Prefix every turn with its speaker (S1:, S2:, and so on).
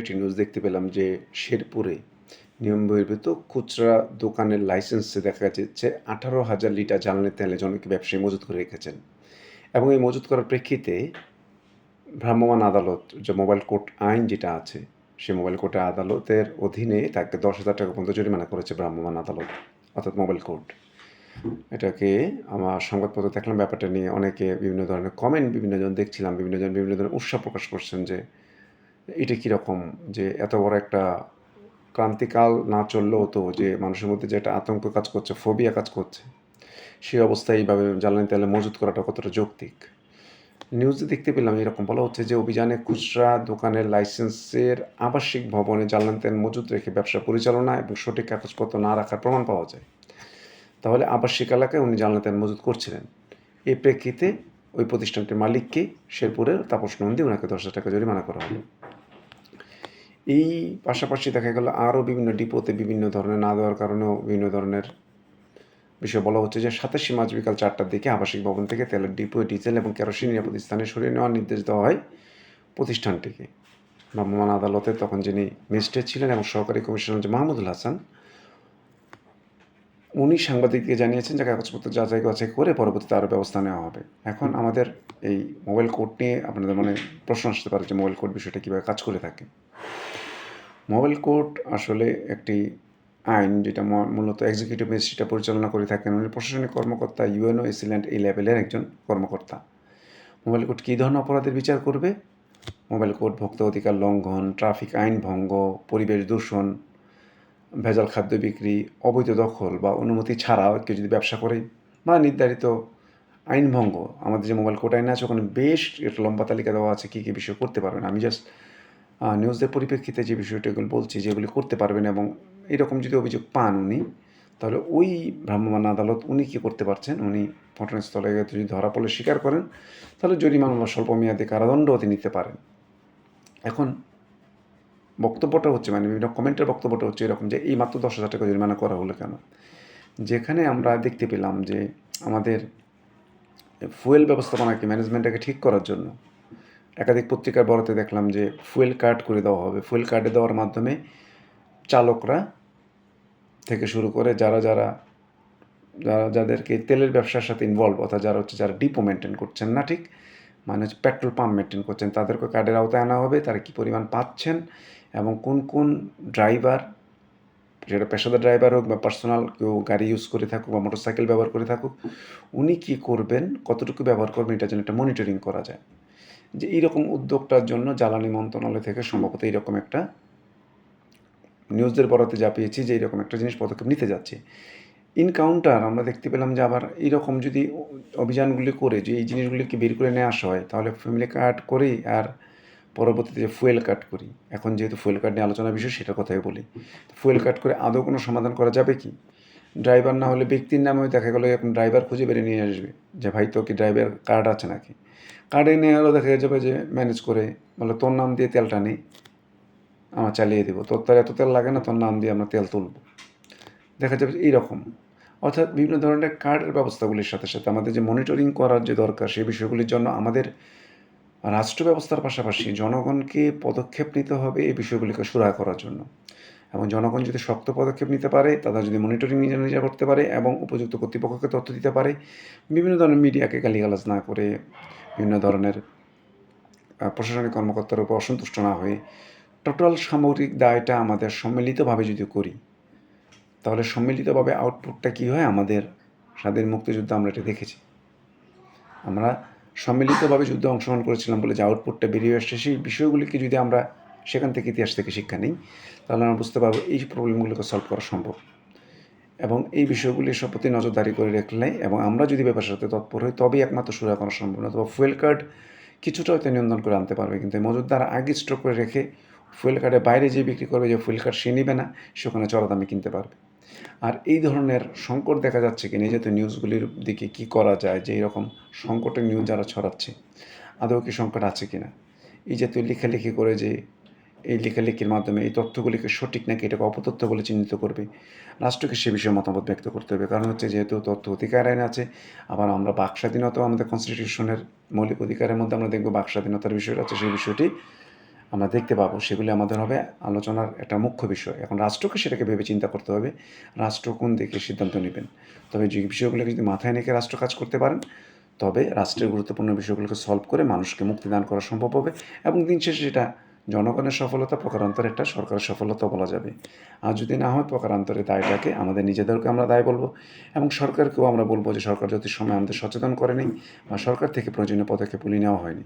S1: একটি নিউজ দেখতে পেলাম যে শেরপুরে নিয়ম বহির্ভূত খুচরা দোকানের লাইসেন্সে দেখা যাচ্ছে 18,000 লিটার জ্বালানি তেলে জনৈক ব্যবসায়ী মজুত করে রেখেছেন এবং এই মজুত করার প্রেক্ষিতে ভ্রাম্যমাণ আদালত যে মোবাইল কোর্ট আইন যেটা আছে সেই মোবাইল কোর্টে আদালতের অধীনে তাকে 10,000 টাকা পর্যন্ত জরিমানা করেছে ভ্রাম্যমাণ আদালত অর্থাৎ মোবাইল কোর্ট। এটাকে আমার সংবাদপত্র দেখলাম, ব্যাপারটা নিয়ে অনেকে বিভিন্ন ধরনের কমেন্ট বিভিন্ন জন দেখছিলাম, বিভিন্ন জন বিভিন্ন ধরনের উৎসাহ প্রকাশ করছেন যে এটা কীরকম, যে এত বড় একটা ক্রান্তিকাল না চললেও তো যে মানুষের মধ্যে যে একটা আতঙ্ক কাজ করছে, ফোবিয়া কাজ করছে, সেই অবস্থায় এইভাবে জ্বালানি তেলে মজুত করাটা কতটা যৌক্তিক। নিউজে দেখতে পেলাম এরকম বলা হচ্ছে যে অভিযানে খুচরা দোকানের লাইসেন্সের আবাসিক ভবনে জ্বালানি তেল মজুত রেখে ব্যবসা পরিচালনা এবং সঠিক কাগজপত্র না রাখার প্রমাণ পাওয়া যায়। তাহলে আবাসিক এলাকায় উনি জ্বালানি তেল মজুত করছিলেন। এই প্রেক্ষিতে ওই প্রতিষ্ঠানটির মালিককে শেরপুরের তাপস নন্দী ওনাকে 10,000 টাকা জরিমানা করা হলো। এই পাশাপাশি দেখা গেল আরও বিভিন্ন ডিপোতে বিভিন্ন ধরনের না দেওয়ার কারণেও বিভিন্ন ধরনের বিষয় বলা হচ্ছে যে 27 মার্চ বিকাল 4টার দিকে আবাসিক ভবন থেকে তেলের ডিপো, ডিজেল এবং কেরোসিন নিরাপদ স্থানে সরিয়ে নেওয়ার নির্দেশ দেওয়া হয় প্রতিষ্ঠানটিকে। ভ্রাম্যমাণ আদালতে তখন যিনি ম্যাজিস্ট্রেট ছিলেন এবং সহকারী কমিশনার যে মাহমুদুল হাসান, উনি সাংবাদিককে জানিয়েছেন যে কাগজপত্র যাচাই বাছাই করে পরবর্তীতে আরও ব্যবস্থা নেওয়া হবে। এখন আমাদের এই মোবাইল কোর্ট নিয়ে আপনাদের মনে প্রশ্ন আসতে পারে যে মোবাইল কোর্ট বিষয়টা কীভাবে কাজ করে থাকে। মোবাইল কোর্ট আসলে একটি আইন যেটা মূলত এক্সিকিউটিভ ম্যাজিস্ট্রেট পরিচালনা করে থাকেন। উনি প্রশাসনিক কর্মকর্তা, ইউএনও এসিল্যান্ড এই লেভেলের একজন কর্মকর্তা। মোবাইল কোর্ট কী ধরনের অপরাধের বিচার করবে? মোবাইল কোর্ট ভোক্তা অধিকার লঙ্ঘন, ট্রাফিক আইন ভঙ্গ, পরিবেশ দূষণ, ভেজাল খাদ্য বিক্রি, অবৈধ দখল বা অনুমতি ছাড়াও কেউ যদি ব্যবসা করে বা নির্ধারিত আইন ভঙ্গ, আমাদের যে মোবাইল কোর্ট আইন আছে ওখানে বেশ একটা লম্বা তালিকা দেওয়া আছে কী কী বিষয় করতে পারবেন। আমি জাস্ট নিউজের পরিপ্রেক্ষিতে যে বিষয়টা এগুলো বলছি যেগুলি করতে পারবেন, এবং এরকম যদি অভিযোগ পান উনি, তাহলে ওই ভ্রাম্যমাণ আদালত উনি কী করতে পারছেন, উনি ঘটনাস্থলে যদি ধরা পড়লে স্বীকার করেন তাহলে জরিমানা বা স্বল্পমেয়াদী কারাদণ্ডও তিনি নিতে পারেন। এখন বক্তব্যটা হচ্ছে বিভিন্ন কমেন্টের বক্তব্যটা হচ্ছে এরকম যে এই মাত্র 10,000 টাকা জরিমানা করা হলো কেন? যেখানে আমরা দেখতে পেলাম যে আমাদের ফুয়েল ব্যবস্থাপনাকে, ম্যানেজমেন্টটাকে ঠিক করার জন্য একাধিক পত্রিকার বরাতে দেখলাম যে ফুয়েল কার্ড করে দেওয়া হবে। ফুয়েল কার্ডে দেওয়ার মাধ্যমে চালকরা থেকে শুরু করে যাদেরকে তেলের ব্যবসার সাথে ইনভলভ, অর্থাৎ যারা ডিপো মেনটেন করছেন না, ঠিক মানে পেট্রোল পাম্প মেনটেন করছেন, তাদেরকে কার্ডের আওতায় আনা হবে। তারা কী পরিমাণ পাচ্ছেন এবং কোন কোন ড্রাইভার, যেটা পেশাদার ড্রাইভার হোক বা পার্সোনাল কেউ গাড়ি ইউজ করে থাকুক বা মোটরসাইকেল ব্যবহার করে থাকুক, উনি কী করবেন, কতটুকু ব্যবহার করবেন, এটার জন্য একটা মনিটরিং করা যায়। যে এইরকম উদ্যোগটার জন্য জ্বালানি মন্ত্রণালয় থেকে সম্ভবত এইরকম একটা নিউজের বরাতে যা পেয়েছি যে এইরকম একটা জিনিস পদক্ষেপ নিতে যাচ্ছে। ইনকাউন্টার আমরা দেখতে পেলাম যে আবার এইরকম যদি অভিযানগুলি করে যে এই জিনিসগুলিকে বের করে নিয়ে আসা হয়, তাহলে ফ্যামিলি কার্ড করি আর পরবর্তীতে যে ফুয়েল কাট করি, এখন যেহেতু ফুয়েল কার্ড নিয়ে আলোচনার বিষয় সেটার কথাই বলি। ফুয়েল কাট করে আদৌ কোনো সমাধান করা যাবে কি? ড্রাইভার না হলে ব্যক্তির নামেও দেখা গেলো এখন ড্রাইভার খুঁজে বেরিয়ে নিয়ে আসবে যে ভাই তো কি ড্রাইভার কার্ড আছে নাকি? কার্ডে নিয়ে আরও দেখা যাবে যে ম্যানেজ করে বলে তোর নাম দিয়ে তেলটা নেই, আমরা চালিয়ে দেবো, তোর তার এত তেল লাগে না, তোর নাম দিয়ে আমরা তেল তুলব। দেখা যাবে এইরকম, অর্থাৎ বিভিন্ন ধরনের কার্ডের ব্যবস্থাগুলির সাথে সাথে আমাদের যে মনিটরিং করার যে দরকার সেই বিষয়গুলির জন্য আমাদের রাষ্ট্র ব্যবস্থার পাশাপাশি জনগণকে পদক্ষেপ নিতে হবে এই বিষয়গুলিকে সুরাহা করার জন্য। এবং জনগণ যদি শক্ত পদক্ষেপ নিতে পারে, তারা যদি মনিটরিং নিজে করতে পারে এবং উপযুক্ত কর্তৃপক্ষকে তথ্য দিতে পারে, বিভিন্ন ধরনের মিডিয়াকে গালিগালাজ না করে, বিভিন্ন ধরনের প্রশাসনিক কর্মকর্তার উপর অসন্তুষ্ট না হয়ে টোটাল সামগ্রিক দায়টা আমাদের সম্মিলিতভাবে যদি করি, তাহলে সম্মিলিতভাবে আউটপুটটা কী হয়, আমাদের স্বাধীন মুক্তিযুদ্ধ আমরা এটা দেখেছি। আমরা সম্মিলিতভাবে যুদ্ধে অংশগ্রহণ করেছিলাম বলে যে আউটপুটটা বেরিয়ে আসছে, সেই বিষয়গুলিকে যদি আমরা সেখান থেকে ইতিহাস থেকে শিক্ষা নিই, তাহলে আমরা বুঝতে পারবো এই প্রবলেমগুলোকে সলভ করা সম্ভব। এবং এই বিষয়গুলির সব প্রতি নজরদারি করে রাখলে এবং আমরা যদি ব্যাপারের সাথে তৎপর হই, তবেই একমাত্র সুরাহা করা সম্ভব। অথবা ফুয়েল কার্ড কিছুটা হয়তো নিয়ন্ত্রণ করে আনতে পারবে, কিন্তু মজুতদার আগে স্টক করে রেখে ফুয়েল কার্ডের বাইরে যে বিক্রি করবে, যে ফুয়েল কার্ড সে নেবে না, সে ওখানে চড়া দামে কিনতে পারবে। আর এই ধরনের সংকট দেখা যাচ্ছে কি নিজেতে নিউজগুলির দিকে কি করা যায়, যে এরকম সংকটের নিউজ যারা ছড়াচ্ছে আদৌ কি সংকট আছে কি না, এই জাতীয় লেখালেখি করে যে এই লেখালেখির মাধ্যমে এই তথ্যগুলিকে সঠিক নাকি এটাকে অপতথ্য বলে চিহ্নিত করবে, রাষ্ট্রকে সে বিষয়ে মতামত ব্যক্ত করতে হবে। কারণ হচ্ছে যেহেতু তথ্য অধিকার আইন আছে, আবার আমরা বাক স্বাধীনতাও আমাদের কনস্টিটিউশনের মৌলিক অধিকারের মধ্যে আমরা দেখব বাক স্বাধীনতার বিষয়টা আছে, সেই বিষয়টি আমরা দেখতে পাবো, সেগুলি আমাদের হবে আলোচনার একটা মুখ্য বিষয়। এখন রাষ্ট্রকে সেটাকে ভেবে চিন্তা করতে হবে, রাষ্ট্র কোন দিকে সিদ্ধান্ত নেবেন। তবে যে বিষয়গুলোকে যদি মাথায় রেখে রাষ্ট্র কাজ করতে পারেন, তবে রাষ্ট্রের গুরুত্বপূর্ণ বিষয়গুলোকে সলভ করে মানুষকে মুক্তি দান করা সম্ভব হবে এবং দিন শেষে সেটা জনগণের সফলতা, প্রকারান্তরে একটা সরকারের সফলতাও বলা যাবে। আর যদি না হয়, প্রকারান্তরে দায়টাকে আমাদের নিজেদেরকে আমরা দায় বলবো এবং সরকারকেও আমরা বলবো যে সরকার যথাসময়ে আমাদের সচেতন করেনি বা সরকার থেকে প্রয়োজনীয় পদক্ষেপগুলি নেওয়া হয়নি।